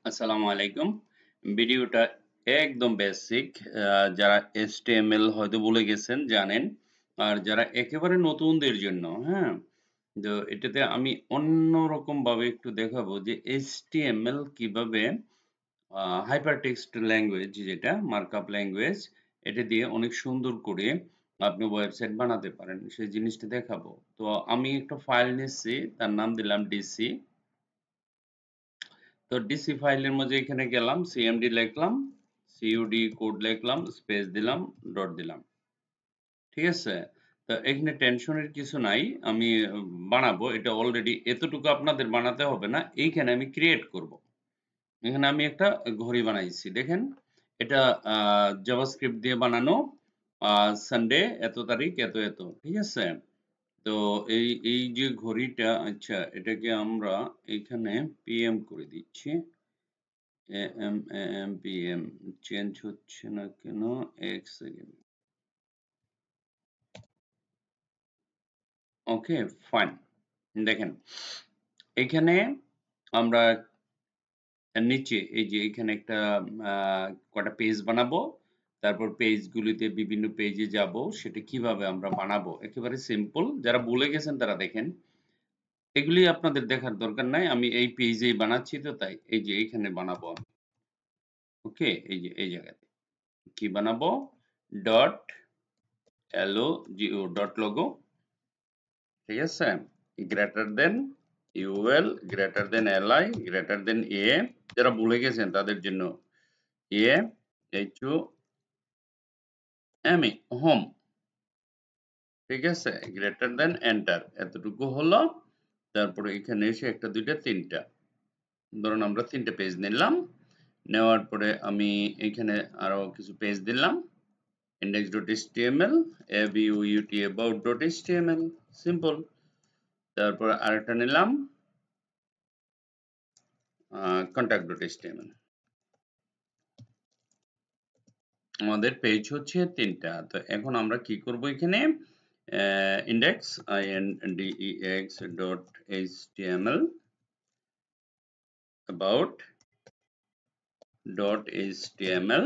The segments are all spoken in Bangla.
আসসালামু আলাইকুম। ভিডিওটা একদম বেসিক। যারা HTML হয়তো ভুলে গেছেন জানেন। আর যারা একেবারে নতুনদের জন্য, হ্যাঁ? তো এটাতে আমি অন্যরকম ভাবে একটু দেখাবো যে HTML কিভাবে হাইপারটেক্সট ল্যাঙ্গুয়েজ যেটা মার্কআপ ল্যাঙ্গুয়েজ এটা দিয়ে অনেক সুন্দর করে আপনি ওয়েবসাইট বানাতে পারেন। সেই জিনিসটা দেখাবো। তো আমি একটা ফাইল নিচ্ছি, তার নাম দিলাম DC। তো ডিসি ফাইলের মধ্যে এখানে গেলাম, সিএমডি লিখলাম, সিইউডি কোড লিখলাম, স্পেস দিলাম, ডট দিলাম। ঠিক আছে? তো এখানে টেনশনের কিছু নাই। আমি বানাবো এটা অলরেডি, এতটুকু আপনাদের বানাতে হবে না। এইখানে আমি ক্রিয়েট করব। এখানে আমি একটা ঘড়ি বানাইছি দেখেন। এটা জাভাস্ক্রিপ্ট দিয়ে বানানো। সানডে এত তারিখ এত এত, ঠিক আছে? তো এই যে ঘড়িটা, আচ্ছা এটাকে আমরা এখানে পিএম করে দিচ্ছি। AM চেঞ্জ হচ্ছে না কেন? এক সেকেন্ড। ওকে, ফাইন। দেখেন এখানে আমরা নিচে এই যে এখানে একটা কটা পেজ বানাবো। তারপর পেজগুলিতে বিভিন্ন পেজে যাব। সেটা কিভাবে আমরা বানাবো একেবারে সিম্পল। যারা ভুলে গেছেন তারা দেখেন। এগুলি আপনাদের দেখার দরকার নাই। আমি এই পেজেই বানাচ্ছি, তো তাই এই যে এইখানে বানাবো আমি। ওকে, এই যে এই জায়গাতে কি বানাবো? ডট LOGO ডট লোগো, ঠিক আছে? Greater than UL greater than LI greater than A। যারা ভুলে গেছেন তাদের জন্য A HOME হোম, ঠিক আছে? গ্রেটার দেন এন্টার, এতটুকু হলো। তারপরে এখানে এসে একটা দুইটা তিনটা, ধরুন আমরা তিনটা পেজ নিলাম। নেওয়ার পরে আমি এখানে আরো কিছু পেজ দিলাম। index.html about.html, simple. তারপর আরেকটা নিলাম contact.html। আমাদের পেজ হচ্ছে তিনটা। তো এখন আমরা কি করব এখানে? index.html about.html,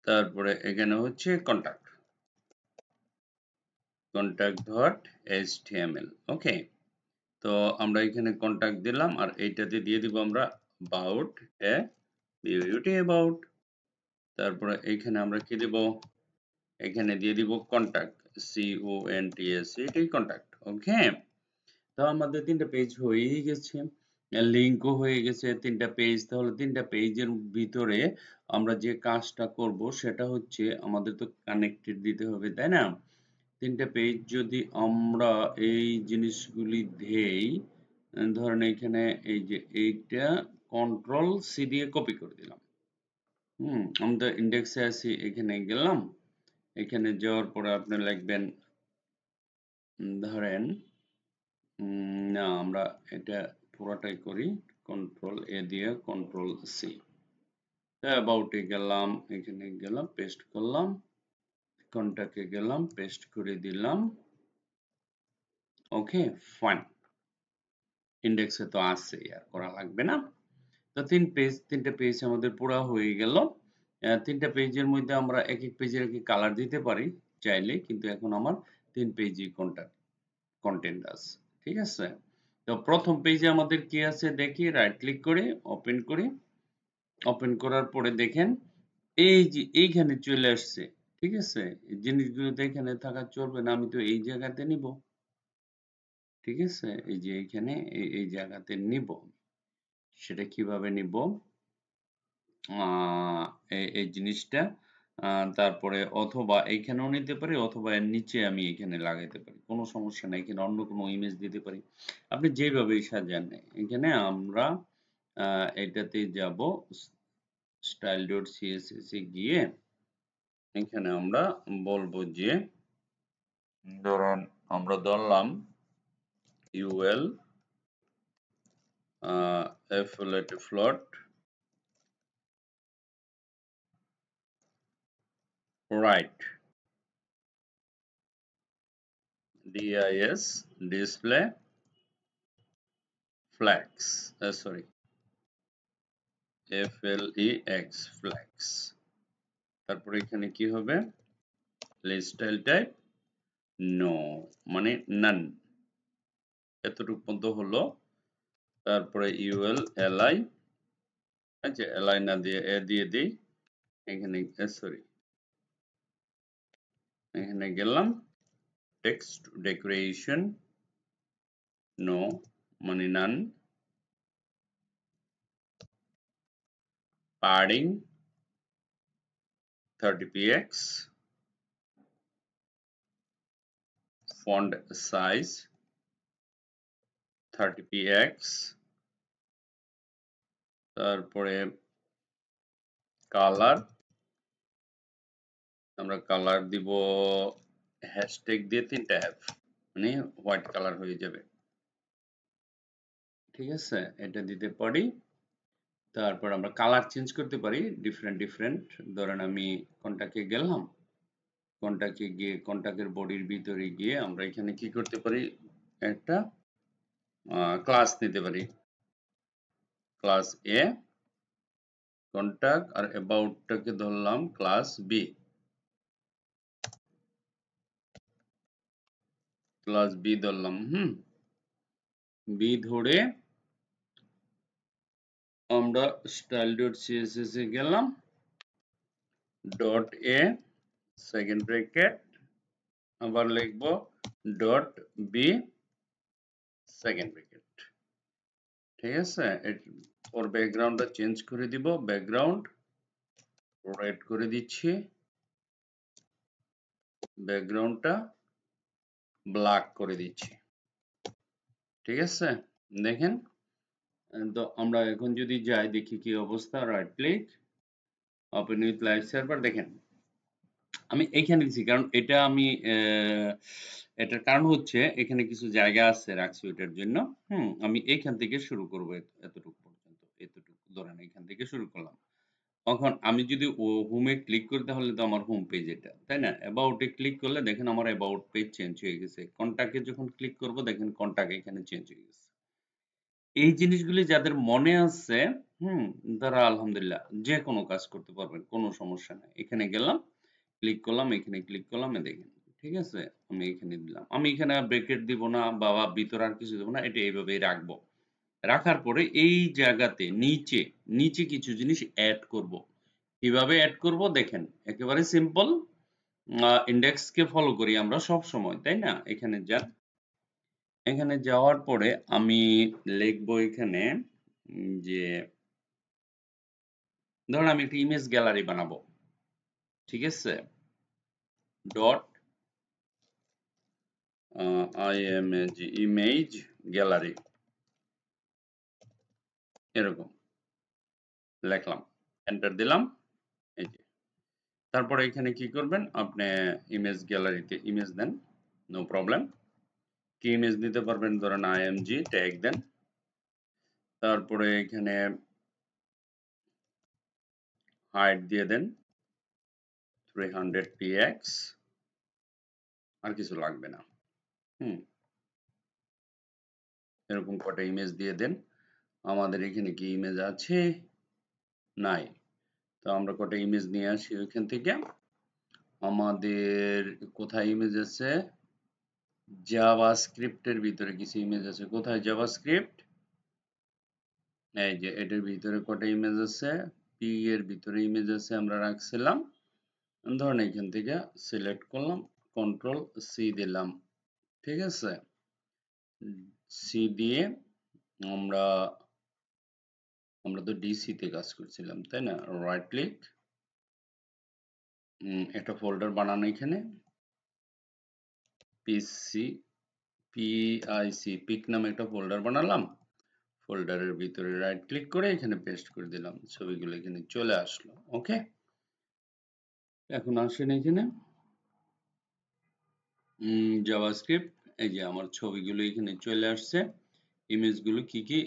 তারপরে এখানে হচ্ছে contact.html। ওকে, তো আমরা এখানে কন্টাক্ট দিলাম আর এইটাতে দিয়ে দিব আমরা about। তারপরে এইখানে আমরা কি দিব? এখানে দিয়ে দিব কন্টাক্ট, CONTACT কন্টাক্ট। ওকে, তো আমাদের তিনটা পেজ হয়েই গেছে, লিঙ্কও হয়ে গেছে তিনটা পেজ। তাহলে তিনটা পেজের ভিতরে আমরা যে কাজটা করব সেটা হচ্ছে আমাদের তো কানেক্টেড দিতে হবে, তাই না? তিনটা পেজ যদি আমরা এই জিনিসগুলি দেই, ধরেন এখানে এই যে এইটা Ctrl+C দিয়ে কপি করে দিলাম। আমরা ইন্ডেক্সে আছি, এখানে গেলাম। এখানে যাওয়ার পরে আপনি লিখবেন, ধরেন না আমরা এটা পুরোটাই করি, Ctrl+A দিয়ে Ctrl+C। অ্যাবাউটে গেলাম, এখানে গেলাম, পেস্ট করলাম, কন্টাক্টে গেলাম, পেস্ট করে দিলাম। ওকে, ফাইন। ইন্ডেক্সে তো আছে, আর করা লাগবে না। তো তিনটা পেজ আমাদের পুরো হয়ে গেল। তিনটা পেজের মধ্যে আমরা এক এক পেজের এক এক কালার দিতে পারি চাইলে, কিন্তু এখন আমার তিন পেজই কন্টেন্ট আছে, ঠিক আছে? তো প্রথম পেজে আমাদের কি আছে দেখি, রাইট ক্লিক করে ওপেন করি। ওপেন করার পরে দেখেন এই যে এইখানে চলে আসছে, ঠিক আছে? এই জিনিসগুলো তো এখানে থাকা চলবে না, আমি তো এই জায়গাতে নিব, ঠিক আছে? এই যে এইখানে এই জায়গাতে নিব। সেটা কিভাবে নিব? এই জিনিসটা তারপরে অথবা এইখানেও নিতে পারি, অথবা এর নিচে আমি এখানে লাগাইতে পারি, কোনো সমস্যা নাই। এখানে অন্য কোনো ইমেজ দিতে পারি, আপনি যেভাবে সাজান। এখানে আমরা এটাতে যাব, style.css এ গিয়ে এখানে আমরা বলবো যে, ধরুন আমরা ধরলাম UL float right dis display flags, sorry, flex flex। তারপরে এখানে কি হবে, স্টাইল টাইপ নো মানে নান, এতটুকু পর্যন্ত হলো। তারপরে ইউএল এলআই, আচ্ছা এলআই না দিয়ে এ দিয়ে দিই, এখানে সরি এখানে গেলাম টেক্সট ডেকোরেশন নো মানে নান, padding 30 px, font size 30 px, তারপরে কালার আমরা কালার দিব হ্যাশট্যাগ দিয়ে 3টা হ্যাভ, মানে হোয়াইট কালার হয়ে যাবে, ঠিক আছে এটা দিতে পারি। তারপর আমরা কালার চেঞ্জ করতে পারি ডিফারেন্ট, ধরেন আমি কোনটাকে গেলাম, কোনটাকে গিয়ে কোনটাকের বডির ভিতরে গিয়ে আমরা এখানে কি করতে পারি, একটা ক্লাস নিতে পারি, ক্লাস এ কন্টাক্ট, আর অ্যাবাউটটাকে ধরলাম ক্লাস বি, ক্লাস বি ধরলাম, বি ধরে আমরা স্টাইল ডট সিএসএস এ গেলাম, ডট এ সেকেন্ড ব্র্যাকেট আবার লিখবো ডট বি সেকেন্ড ব্র্যাকেট, ঠিক আছে। ওর ব্যাকগ্রাউন্ডটা চেঞ্জ করে দিব, ব্যাকগ্রাউন্ড রেড করে দিচ্ছি, ব্যাকগ্রাউন্ডটা ব্ল্যাক করে দিচ্ছি, ঠিক আছে। দেখেন তো আমরা এখন যদি যাই দেখি কি অবস্থা, right click open with live server, দেখেন আমি এইখানে দিচ্ছি কারণ এটা আমি এটার কারণ হচ্ছে এখানে কিছু জায়গা আছে রাখছি ওটার জন্য। আমি এইখান থেকে শুরু করব, এতটুকু পর্যন্ত, এতটুকু ধরেন এখান থেকে শুরু করলাম। এখন আমি যদি হোমে ক্লিক করি তাহলে তো আমার হোম পেজ এটা, তাই না? অ্যাবাউটে ক্লিক করলে দেখেন আমার অ্যাবাউট পেজ চেঞ্জ হয়ে গেছে, কন্টাক্টে যখন ক্লিক করব দেখেন কন্টাক্ট এখানে চেঞ্জ হয়ে গেছে। এই জিনিসগুলি যাদের মনে আছে, তারা আলহামদুলিল্লাহ যে কোনো কাজ করতে পারবেন, কোনো সমস্যা নাই। এখানে গেলাম, ক্লিক করলাম, এখানে ক্লিক করলাম, দেখেন ঠিক আছে। আমি এখানে দিলাম, আমি এখানে ব্রেকেট দিব না বা ভিতরে আর কিছু দেব না, এটা এইভাবেই রাখবো। রাখার পরে এই জায়গাতে নিচে নিচে কিছু জিনিস অ্যাড করব। কিভাবে অ্যাড করব দেখেন, একেবারে সিম্পল। ইন্ডেক্স কে ফলো করি আমরা সব সময়, তাই না? এখানে যান, এখানে যাওয়ার পরে আমি লিখবো এখানে যে ধরুন আমি একটা ইমেজ গ্যালারি বানাবো, ঠিক আছে, ডট ইমেজ গ্যালারি এরকম লিখলাম, এন্টার দিলাম, এই যে। তারপরে এখানে কি করবেন, আপনি ইমেজ গ্যালারিতে ইমেজ দেন, নো প্রবলেম। কি ইমেজ দিতে পারবেন, ধরেন আইএমজি ট্যাগ দেন, তারপরে এখানে হাইট দিয়ে দেন 300 px, আর কিছু লাগবে না। এরকম কটা ইমেজ দিয়ে দেন। আমাদের এখানে কি ইমেজ আছে? নাই। তো আমরা কটা ইমেজ নিয়ে আসি ওইখান থেকে। আমাদের কোথায় ইমেজ আছে? জাভাস্ক্রিপ্টের ভিতরে কিছু ইমেজ আছে। কোথায় জাভাস্ক্রিপ্ট? এই যে এটার ভিতরে কটা ইমেজ আছে? পি এর ভিতরে ইমেজ আছে, আমরা রাখছিলাম। ধরেন এখান থেকে সিলেক্ট করলাম, কন্ট্রোল সি দিলাম, ঠিক আছে। সি দিয়ে আমরা আমরা তো ডিসি তে কাজ করছিলাম, তাই না? রাইট ক্লিক, একটা ফোল্ডার বানানো, এখানে পিসি পিআইসি পিক নামে একটা ফোল্ডার বানালাম। ফোল্ডারের ভিতরে রাইট ক্লিক করে এখানে পেস্ট করে দিলাম, ছবিগুলো এখানে চলে আসলো। ওকে, এখন আসেন এখানে জাভাস্ক্রিপ্ট, এই যে আমার ছবিগুলো এখানে চলে আসছে। ইমেজগুলো কি কি?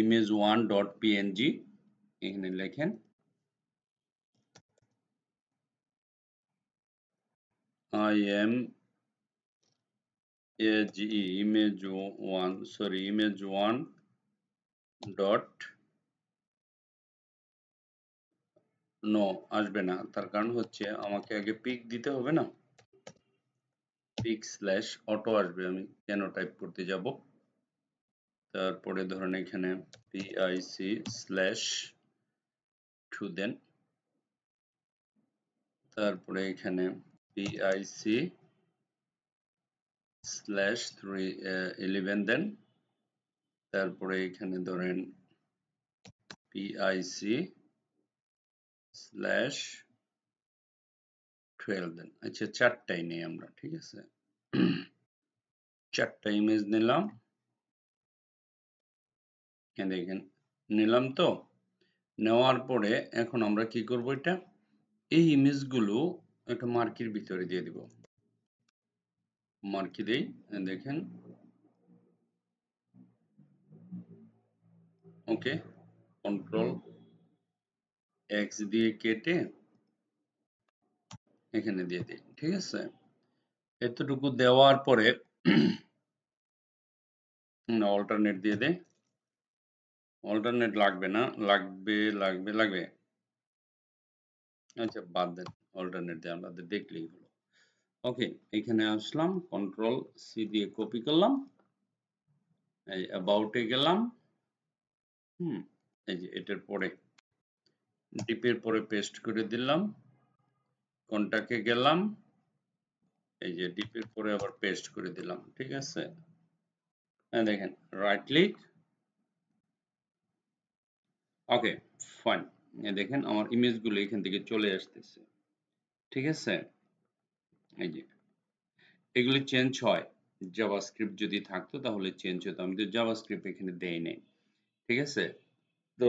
image1.png, এখানে লেখেন image1 dot নো আসবে না, তার কারণ হচ্ছে আমাকে আগে পিক দিতে হবে না, পিক স্ল্যাশ অটো আসবে, আমি কেন টাইপ করতে যাব, তারপরে ধরেন এখানে pic স্ল্যাশ টু দেন, তারপরে এখানে pic স্ল্যাশ 11 দেন, তারপরে এখানে ধরেন pic স্ল্যাশ 12 দেন। আচ্ছা চারটাই নেই আমরা, ঠিক আছে, চারটা ইমেজ নিলাম, দেখেন নিলাম তো, নেওয়ার পরে এখন আমরা কি করব, এটা এই ইমেজগুলো একটা মার্কির ভিতরে দিয়ে দিব, মার্কি দেই, দেখেন ওকে, কন্ট্রোল এক্স দিয়ে কেটে এখানে দিয়ে দিই, ঠিক আছে, এতটুকু দেওয়ার পরে অল্টারনেট দিয়ে দেই, অল্টারনেট লাগবে না, লাগবে, আচ্ছা বাদ দেন, অল্টারনেট দিয়ে আমাদের দেখলেই হলো। ওকে, এখানে আসলাম, কন্ট্রোল সি দিয়ে কপি করলাম, এই অ্যাবাউটে গেলাম, এই যে এটার পরে ডিপের পরে পেস্ট করে দিলাম, কন্টাক্টে গেলাম, এই যে ডিপের পরে আবার পেস্ট করে দিলাম, ঠিক আছে, দেখেন রাইট ক্লিক, ওকে ফাইন, দেখেন আমার ইমেজগুলো এখান থেকে চলে আসতেছে, ঠিক আছে, এই যে এগুলি চেঞ্জ হয়, জাভাস্ক্রিপ্ট যদি থাকতো তাহলে চেঞ্জ হতো, আমি তো জাভাস্ক্রিপ্ট এখানে দেই নাই, ঠিক আছে, তো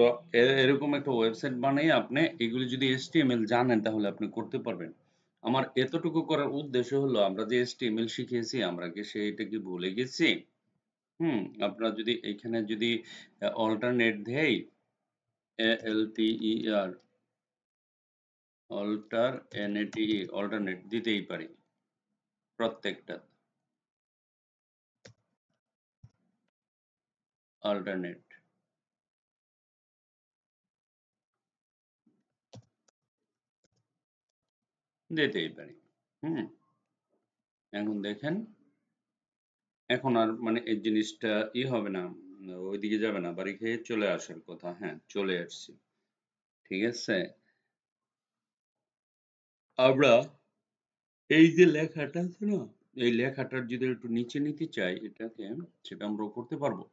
এরকম একটা ওয়েবসাইট বানিয়ে আপনি এগুলি যদি HTML জানেন তাহলে আপনি করতে পারবেন। আমার এতটুকু করার উদ্দেশ্য হলো, আমরা যে HTML শিখেছি আমরা কি সেটা কি ভুলে গেছি? আপনারা যদি এখানে যদি অল্টারনেট দেই, ALTER অল্টারনেট দিতেই পারি প্রত্যেকটা, অল্টারনেট দিতেই পারি, হুম এখন দেখেন, এখন আর মানে এই জিনিসটা হবে না, ওইদিকে যাবে না, বাড়ি খেয়ে চলে আসার কথা, হ্যাঁ চলে আসছি, ঠিক আছে, আমরা এই যে লেখাটা আছে না, এই লেখাটার যদি একটু নিচে নিতে চাই এটাকে, সেটা আমরা করতে পারবো,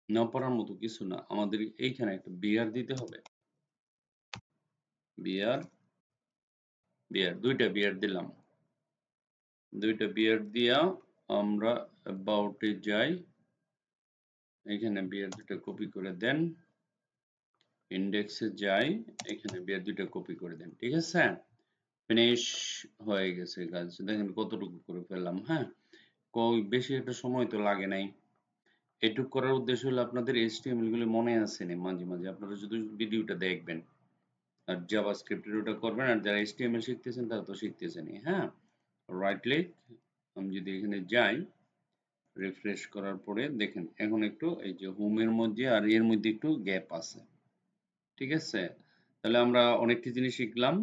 না পারার মতো কিছু না, আমাদের এইখানে একটা বিআর দিতে হবে, বিআর বিআর দুইটা বিআর দিলাম, দুইটা বিআর দিয়া আমরা অ্যাবাউটে যাই, এখানে বিআর দুটো কপি করে দেন, ইন্ডেক্সে যাই, এখানে বিআর দুটো কপি করে দেন, ঠিক আছে, ফিনিশ হয়ে গেছে কাজ, দেখেন কতটুকু করে ফেললাম, হ্যাঁ বেশি একটা সময় তো লাগে নাই, এটুক করার উদ্দেশ্য হলো আপনাদের HTML গুলো মনে আছে না, মাঝে মাঝে আপনারা শুধু ভিডিওটা দেখবেন আর জাভাস্ক্রিপ্টের ওটা করবেন, আর যারা HTML শিখতেছেন তারা তো শিখতেছেনই, হ্যাঁ রাইট ক্লিক, আমি যদি এখানে যাই রিফ্রেশ করার পরে দেখেন এখন একটু এই যে হোমের মধ্যে আর এর মধ্যে একটু গ্যাপ আছে, ঠিক আছে, তাহলে আমরা অনেকটি জিনিস শিখলাম,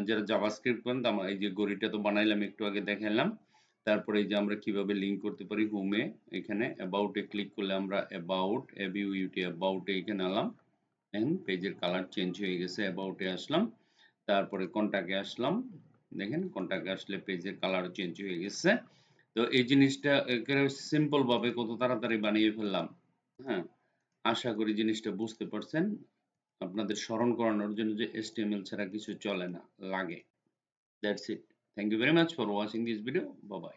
যারা জাভাস্ক্রিপ্ট করেন আমরা এই যে গড়িটা তো বানাইলাম একটু আগে দেখালাম, তারপরে এই যে আমরা কিভাবে লিংক করতে পারি হোমে, এখানে অ্যাবাউট এ ক্লিক করলে আমরা অ্যাবাউট অ্যাবাউট এ এখানে আলাম, দেখেন পেজের কালার চেঞ্জ হয়ে গেছে, অ্যাবাউট এ আসলাম, তারপরে কন্টাক্টে আসলাম, দেখেন কন্টাক্টে আসলে পেজের কালার চেঞ্জ হয়ে গেছে, তো এই জিনিসটা একেবারে সিম্পল ভাবে কত তাড়াতাড়ি বানিয়ে ফেললাম, হ্যাঁ আশা করি জিনিসটা বুঝতে পারছেন, আপনাদের স্মরণ করানোর জন্য যে HTML ছাড়া কিছু চলে না, লাগে, that's it, thank you very much for watching this video, bye by.